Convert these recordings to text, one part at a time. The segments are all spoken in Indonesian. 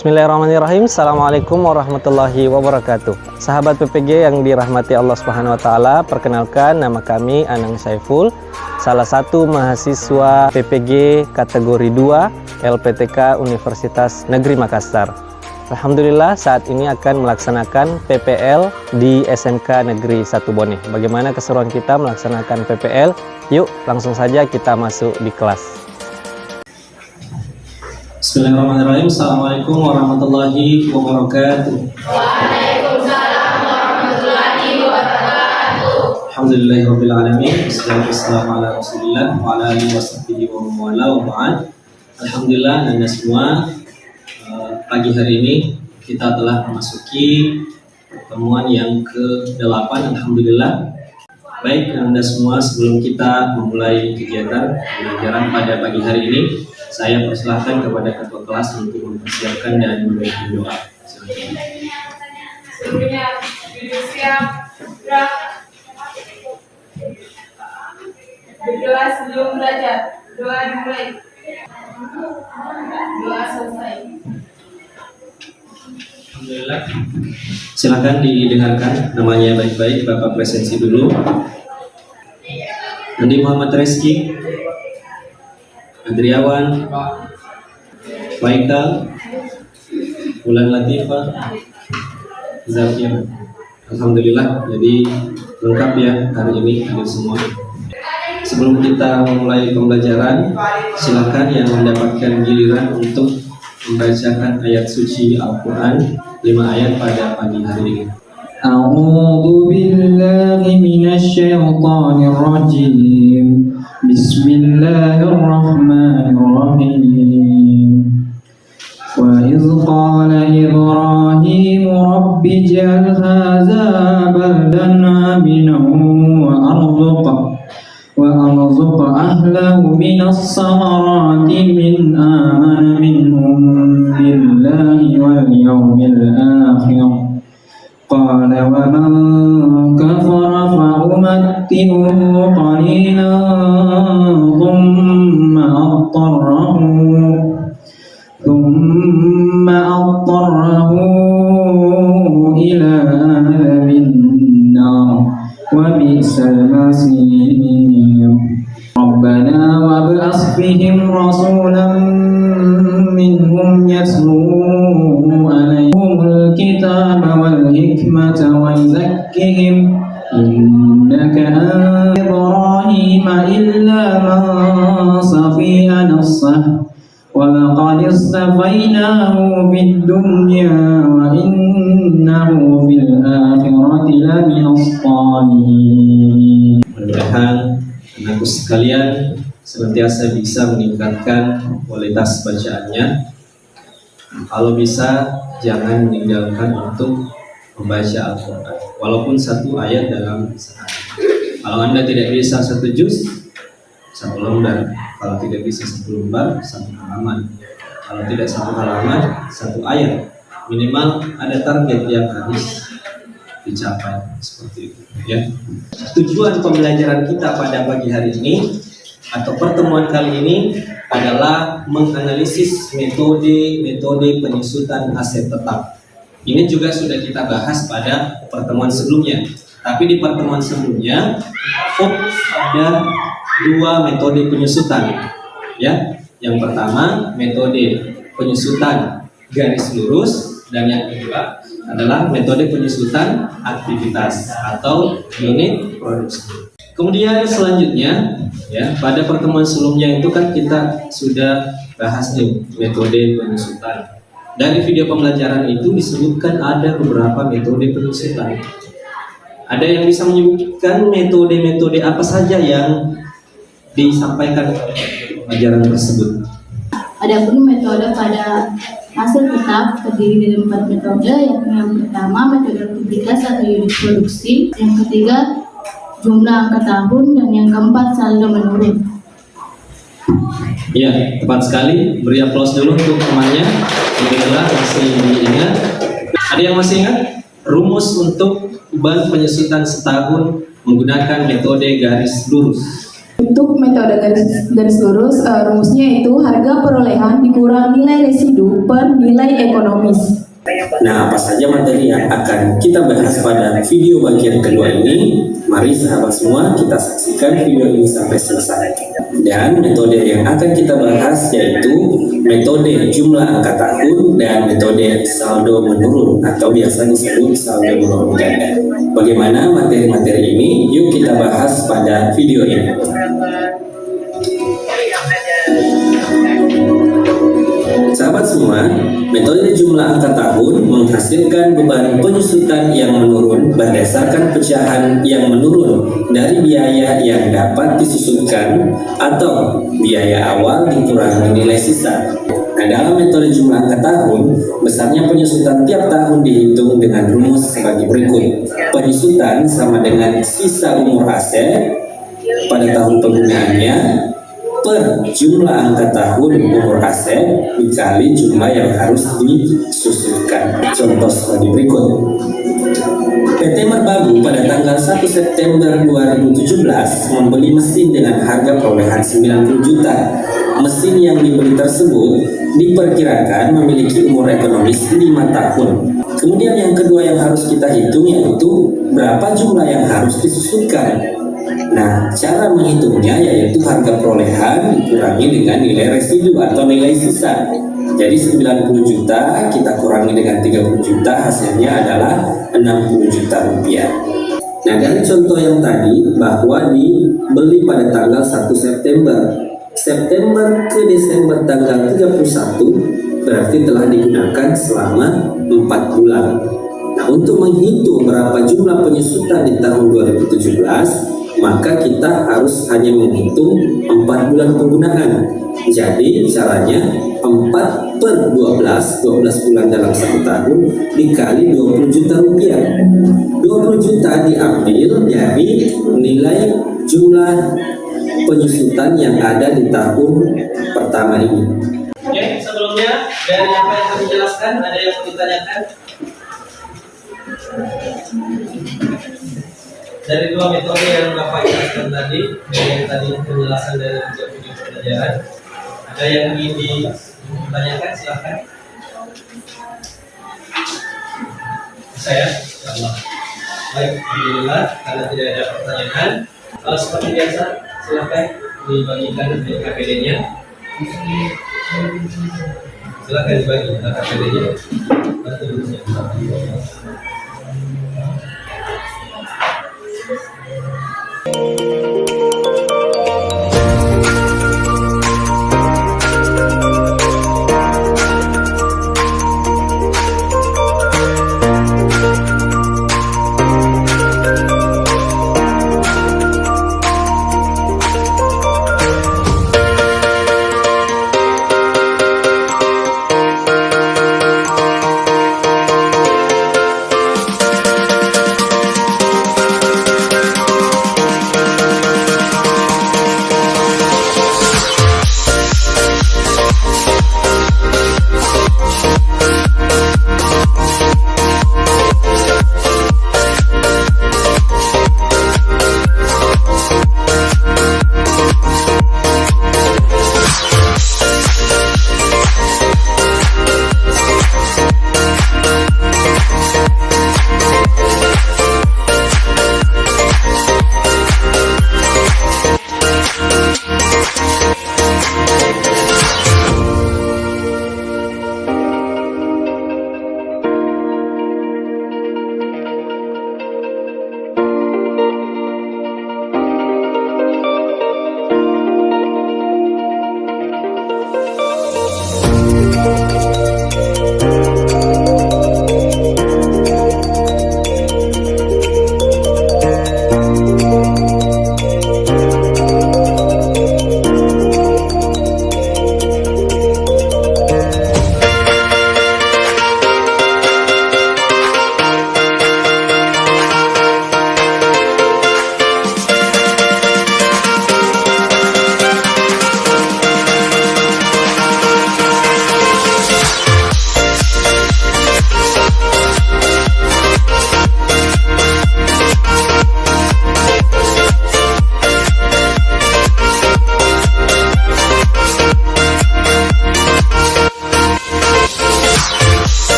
Bismillahirrahmanirrahim. Assalamualaikum warahmatullahi wabarakatuh. Sahabat PPG yang dirahmati Allah Subhanahu wa taala, perkenalkan nama kami Anang Saiful, salah satu mahasiswa PPG kategori 2 LPTK Universitas Negeri Makassar. Alhamdulillah saat ini akan melaksanakan PPL di SMK Negeri 1 Bone. Bagaimana keseruan kita melaksanakan PPL? Yuk langsung saja kita masuk di kelas. Bismillahirrahmanirrahim. Assalamualaikum warahmatullahi wabarakatuh. Waalaikumsalam warahmatullahi wabarakatuh. Alhamdulillahirabbil alamin. Wassalatu wassalamu ala Rasulillah wa ala alihi washabbihi wa wala wa ba'd. Alhamdulillah Anda semua, pagi hari ini kita telah memasuki pertemuan yang ke-8. Alhamdulillah. Baik Anda semua, sebelum kita memulai kegiatan pembelajaran pada pagi hari ini, saya persilahkan kepada ketua kelas untuk mempersiapkan dan memberikan doa. Silakan. Semuanya duduk siap, gerak. Berdoa sebelum belajar. Doa dimulai. Doa selesai. Alhamdulillah. Silakan didengarkan namanya baik-baik. Bapak presensi dulu. Andi Muhammad Reski, Adriawan, Faikal, Ulan Latifah, Zakir. Alhamdulillah, jadi lengkap ya hari ini hadir semua. Sebelum kita memulai pembelajaran, silakan yang mendapatkan giliran untuk membacakan ayat suci Al-Quran 5 ayat pada pagi hari ini. A'udzu billahi minasy syaithanir rajim. Bismillahirrahmanirrahim. Wa idz qala Ibrahim rabbi ij'al hadza baldan aminan wa arzuq ahlahu minas samarati min amana minhum billahi wal yawmil akhir. قال ومن كفر فأمتعه قليلا ثم أضطره إلى عذاب النار وبئس المصير ربنا وابعث فيهم رسولا منهم يتلو عليهم الكتاب والحكمة ويزكهم إنك أنت إبراهيم إلا من صفي نفسه ولقد اصطفيناه في الدنيا وإنه في الآخرة لمن الصالحين. Mudah-mudahan anakku sekalian senantiasa bisa meningkatkan kualitas bacaannya. Kalau bisa jangan meninggalkan untuk membaca Al-Quran walaupun satu ayat dalam sehari. Kalau Anda tidak bisa satu juz, satu lembar. Kalau tidak bisa satu lembar, satu halaman. Kalau tidak satu halaman, satu ayat. Minimal ada target yang harus dicapai, seperti itu ya. Tujuan pembelajaran kita pada pagi hari ini atau pertemuan kali ini adalah menganalisis metode penyusutan aset tetap. Ini juga sudah kita bahas pada pertemuan sebelumnya. Tapi di pertemuan sebelumnya fokus pada 2 metode penyusutan. Ya, yang pertama metode penyusutan garis lurus dan yang kedua adalah metode penyusutan aktivitas atau unit produksi. Kemudian selanjutnya ya, pada pertemuan sebelumnya itu kan kita sudah bahas nih metode penyusutan. Dari video pembelajaran itu disebutkan ada beberapa metode penyusutan. Ada yang bisa menyebutkan metode-metode apa saja yang disampaikan pelajaran tersebut? Adapun metode pada hasil tetap terdiri dari 4 metode. Yang pertama metode aktivitas atau unit produksi, yang ketiga jumlah angka tahun, dan yang keempat saldo menurun. Ya, tepat sekali. Beri aplaus dulu untuk temannya. Alhamdulillah masih diingat. Ada yang masih ingat? Rumus untuk beban penyusutan setahun menggunakan metode garis lurus. Untuk metode garis lurus, rumusnya itu harga perolehan dikurangi kurang nilai residu per nilai ekonomis. Nah, apa saja materi yang akan kita bahas pada video bagian kedua ini? Mari sahabat semua kita saksikan video ini sampai selesai. Dan metode yang akan kita bahas yaitu metode jumlah angka tahun dan metode saldo menurun atau biasa disebut saldo menurun ganda. Bagaimana materi-materi ini? Yuk kita bahas pada video ini. Sahabat semua, metode jumlah angka tahun menghasilkan beban penyusutan yang menurun berdasarkan pecahan yang menurun dari biaya yang dapat disusutkan atau biaya awal dikurangi nilai sisa. Nah, dalam metode jumlah angka tahun, besarnya penyusutan tiap tahun dihitung dengan rumus sebagai berikut. Penyusutan sama dengan sisa umur aset pada tahun penggunaannya per jumlah angka tahun umur aset dikali jumlah yang harus disusutkan. Contoh sebagai berikut. PT Merbabu pada tanggal 1 September 2017 membeli mesin dengan harga perolehan 90 juta. Mesin yang dibeli tersebut diperkirakan memiliki umur ekonomis 5 tahun. Kemudian yang kedua yang harus kita hitung yaitu berapa jumlah yang harus disusutkan. Nah, cara menghitungnya yaitu harga perolehan dikurangi dengan nilai residu atau nilai sisa. Jadi 90 juta kita kurangi dengan 30 juta, hasilnya adalah 60 juta rupiah. Nah, dari contoh yang tadi bahwa dibeli pada tanggal 1 September ke Desember tanggal 31 berarti telah digunakan selama 4 bulan. Nah, untuk menghitung berapa jumlah penyusutan di tahun 2017 maka kita harus hanya menghitung 4 bulan penggunaan. Jadi caranya 4 per 12 bulan dalam 1 tahun dikali 20 juta rupiah. 20 juta diambil dari nilai jumlah penyusutan yang ada di tahun pertama ini. Oke, sebelumnya dari apa yang kami jelaskan ada yang mau ditanyakan? Dari dua metode yang Bapak jelaskan tadi, dari tadi penjelasan dari video pembelajaran, ada yang ingin ditanyakan? Silahkan. Saya, Allah. Baik, alhamdulillah karena tidak ada pertanyaan. Seperti biasa, silahkan dibagikan dari KPD-nya. Silahkan dibagi KPD-nya.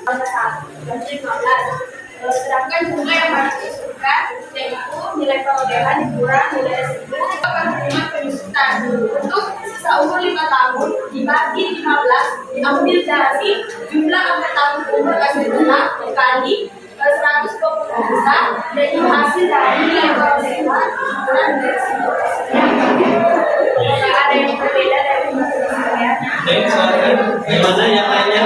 pasal 1 dan 15. Sedangkan jumlah yang harus diusulkan yaitu nilai perolehan dikurang nilai residu akan menerima penyusutan. Untuk sisa umur 5 tahun dibagi 15 diambil dari jumlah angka tahun umur hasil tetap dikali 120 besar dan itu hasil dari nilai perolehan dikurang nilai residu. Ada yang berbeda dari ya. Baik, silakan. Gimana yang lainnya?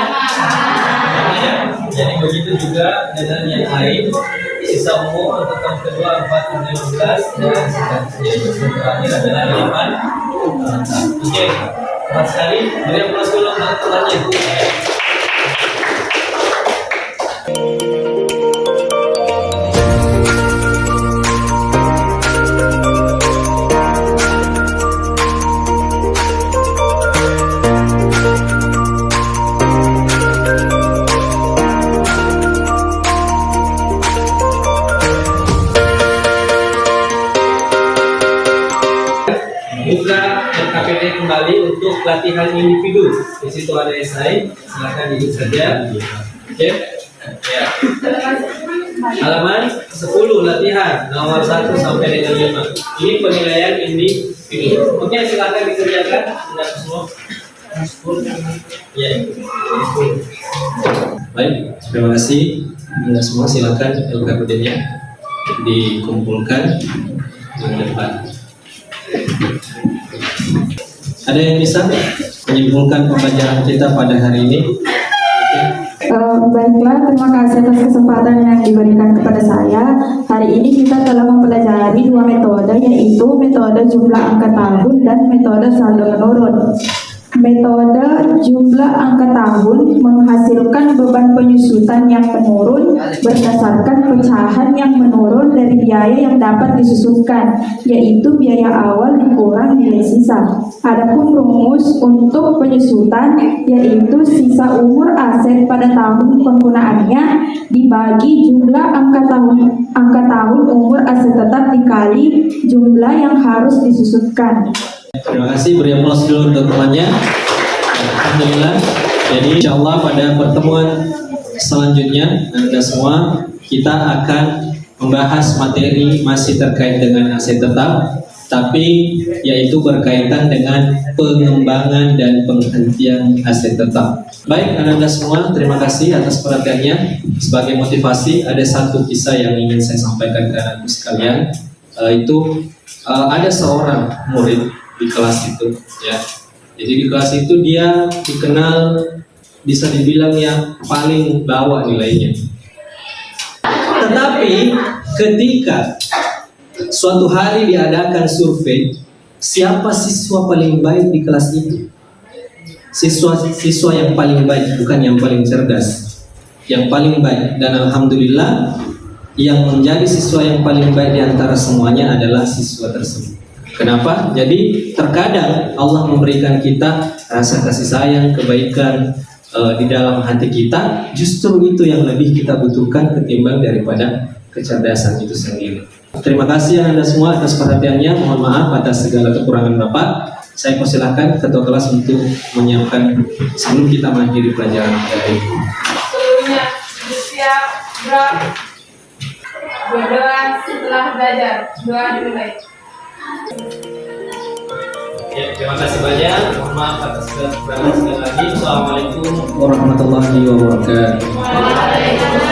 Jadi begitu juga dengan yang lain. Sisa umur untuk tahun kedua 4 dan 15 dan seterusnya. Terakhir adalah 5. Oke, tepat sekali. Beri aplaus dulu untuk temannya. Buka KPD kembali untuk latihan individu. Di situ ada esai, silakan duduk saja. Oke, ya. Halaman 10 latihan nomor 1 sampai dengan 5. Ini penilaian individu. Oke, silakan dikerjakan. Sudah semua. Ya. Baik, terima kasih. Anda semua silakan LKPD-nya dikumpulkan di depan. Ada yang bisa menyimpulkan pembelajaran kita pada hari ini? Baiklah, terima kasih atas kesempatan yang diberikan kepada saya. Hari ini kita telah mempelajari dua metode, yaitu metode jumlah angka tahun dan metode saldo menurun. Metode jumlah angka tahun menghasilkan beban penyusutan yang menurun berdasarkan pecahan yang menurun dari biaya yang dapat disusutkan, yaitu biaya awal dikurang nilai sisa. Adapun rumus untuk penyusutan yaitu sisa umur aset pada tahun penggunaannya dibagi jumlah angka tahun umur aset tetap dikali jumlah yang harus disusutkan. Terima kasih, beri aplaus dulu untuk temannya. Alhamdulillah. Jadi insya Allah pada pertemuan selanjutnya Anda semua kita akan membahas materi masih terkait dengan aset tetap, tapi yaitu berkaitan dengan pengembangan dan penghentian aset tetap. Baik, Anda semua, terima kasih atas perhatiannya. Sebagai motivasi, ada satu kisah yang ingin saya sampaikan ke anak sekalian. Ada seorang murid di kelas itu, ya. Jadi di kelas itu dia dikenal, bisa dibilang yang paling bawah nilainya. Tetapi ketika suatu hari diadakan survei, siapa siswa paling baik di kelas itu? Siswa yang paling baik, bukan yang paling cerdas, yang paling baik. Dan alhamdulillah, yang menjadi siswa yang paling baik di antara semuanya adalah siswa tersebut. Kenapa? Jadi terkadang Allah memberikan kita rasa kasih sayang, kebaikan di dalam hati kita. Justru itu yang lebih kita butuhkan ketimbang daripada kecerdasan itu sendiri. Terima kasih Anda semua atas perhatiannya. Mohon maaf atas segala kekurangan Bapak. Saya persilahkan ketua kelas untuk menyiapkan sebelum kita mengakhiri pelajaran hari ini. Seluruhnya bersiap, gerak, berdoa setelah belajar. Doa dimulai. Ya, terima kasih banyak. Mohon maaf atas segala kekurangan sekali lagi. Assalamualaikum warahmatullahi wabarakatuh. Waalaikumsalam.